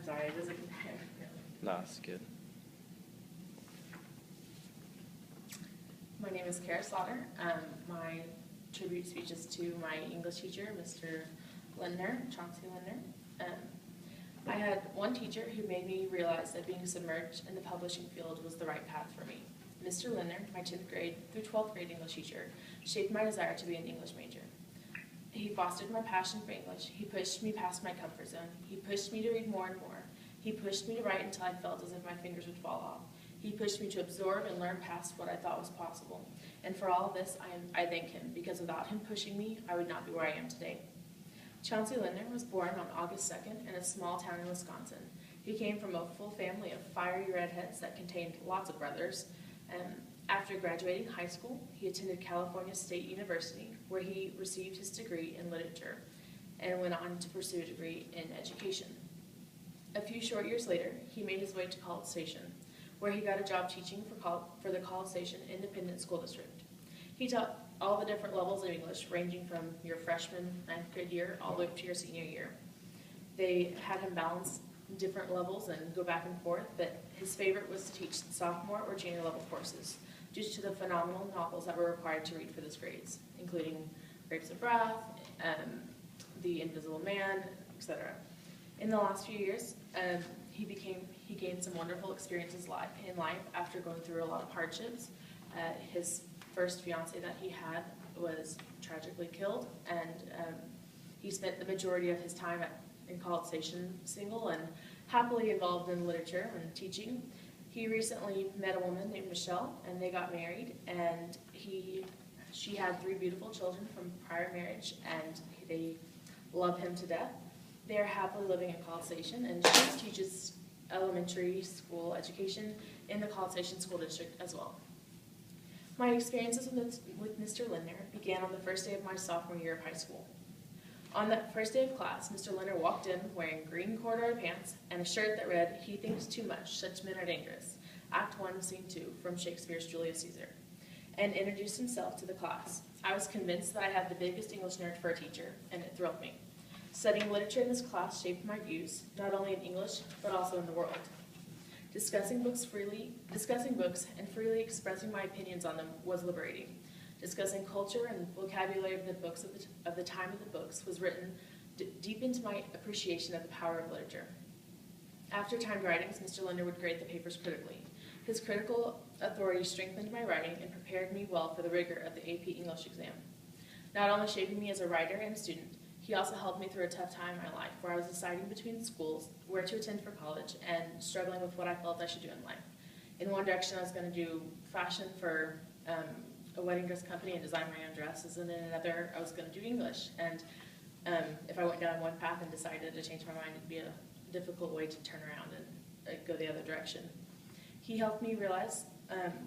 I'm sorry, it doesn't. No, it's good. My name is Kara Slaughter. My tribute speech is to my English teacher, Mr. Lindner, Chauncey Lindner. I had one teacher who made me realize that being submerged in the publishing field was the right path for me. Mr. Lindner, my 10th grade through 12th grade English teacher, shaped my desire to be an English major. He fostered my passion for English. He pushed me past my comfort zone. He pushed me to read more and more. He pushed me to write until I felt as if my fingers would fall off. He pushed me to absorb and learn past what I thought was possible. And for all of this, I thank him, because without him pushing me, I would not be where I am today. Chauncey Lindner was born on August 2nd in a small town in Wisconsin. He came from a full family of fiery redheads that contained lots of brothers. After graduating high school, he attended California State University, where he received his degree in literature and went on to pursue a degree in education. A few short years later, he made his way to College Station, where he got a job teaching for the College Station Independent School District. He taught all the different levels of English, ranging from your freshman 9th grade year all the way up to your senior year. They had him balance different levels and go back and forth, but his favorite was to teach sophomore or junior level courses due to the phenomenal novels that were required to read for those grades, including Grapes of Wrath, The Invisible Man, etc. In the last few years, he gained some wonderful experiences in life after going through a lot of hardships. His first fiance that he had was tragically killed, and he spent the majority of his time in College Station single and happily involved in literature and teaching. He recently met a woman named Michelle, and they got married, and she had 3 beautiful children from prior marriage, and they love him to death. They are happily living in College Station, and she teaches elementary school education in the College Station School District as well. My experiences with Mr. Lindner began on the first day of my sophomore year of high school. On that first day of class, Mr. Lindner walked in wearing green corduroy pants and a shirt that read, "He thinks too much, such men are dangerous," Act 1, Scene 2 from Shakespeare's Julius Caesar, and introduced himself to the class. I was convinced that I had the biggest English nerd for a teacher, and it thrilled me. Studying literature in this class shaped my views, not only in English, but also in the world. Discussing books and freely expressing my opinions on them was liberating. Discussing culture and vocabulary of the books of the time of the books was written deep into my appreciation of the power of literature. After timed writings, Mr. Lindner would grade the papers critically. His critical authority strengthened my writing and prepared me well for the rigor of the AP English exam. Not only shaping me as a writer and student, he also helped me through a tough time in my life where I was deciding between schools, where to attend for college, and struggling with what I felt I should do in life. In one direction, I was going to do fashion for a wedding dress company and design my own dresses, and in another, I was going to do English. And if I went down one path and decided to change my mind, it'd be a difficult way to turn around and go the other direction. He helped me realize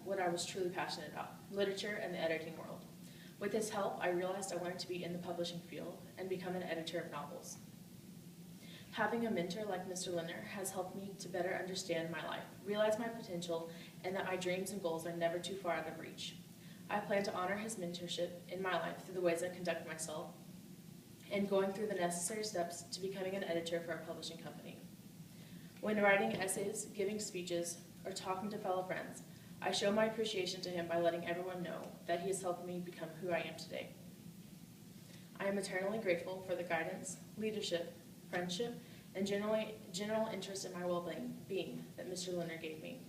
what I was truly passionate about, literature and the editing world. With his help, I realized I wanted to be in the publishing field and become an editor of novels. Having a mentor like Mr. Lindner has helped me to better understand my life, realize my potential, and that my dreams and goals are never too far out of reach. I plan to honor his mentorship in my life through the ways I conduct myself and going through the necessary steps to becoming an editor for a publishing company. When writing essays, giving speeches, or talking to fellow friends, I show my appreciation to him by letting everyone know that he has helped me become who I am today. I am eternally grateful for the guidance, leadership, friendship, and general interest in my well-being that Mr. Lindner gave me.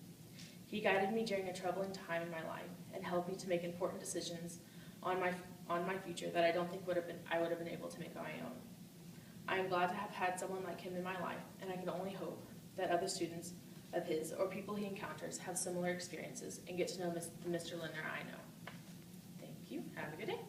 He guided me during a troubling time in my life and helped me to make important decisions on my future that I don't think I would have been able to make on my own. I am glad to have had someone like him in my life, and I can only hope that other students of his or people he encounters have similar experiences and get to know the Mr. Lindner I know. Thank you. Have a good day.